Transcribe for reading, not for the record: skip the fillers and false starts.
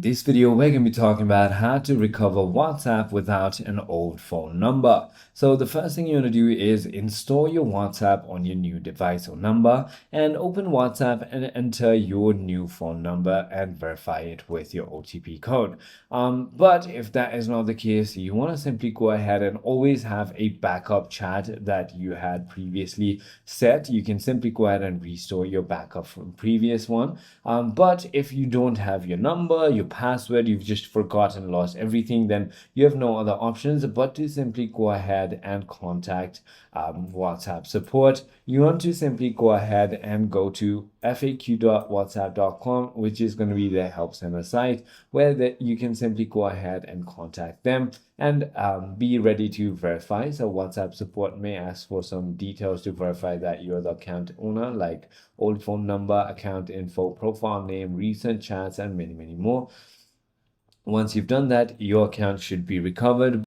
this video, we're going to be talking about how to recover WhatsApp without an old phone number. So the first thing you want to do is install your WhatsApp on your new device or number and open WhatsApp and enter your new phone number and verify it with your OTP code. But if that is not the case, you want to simply go ahead and always have a backup chat that you had previously set. You can simply go ahead and restore your backup from previous one. But if you don't have your number, your password, you've just forgotten, lost everything, then you have no other options but to simply go ahead and contact WhatsApp support. You want to simply go ahead and go to faq.whatsapp.com, which is going to be their help center site, where you can simply go ahead and contact them and be ready to verify. So WhatsApp support may ask for some details to verify that you're the account owner, like old phone number, account info, profile name, recent chats, and many more. Once you've done that, your account should be recovered.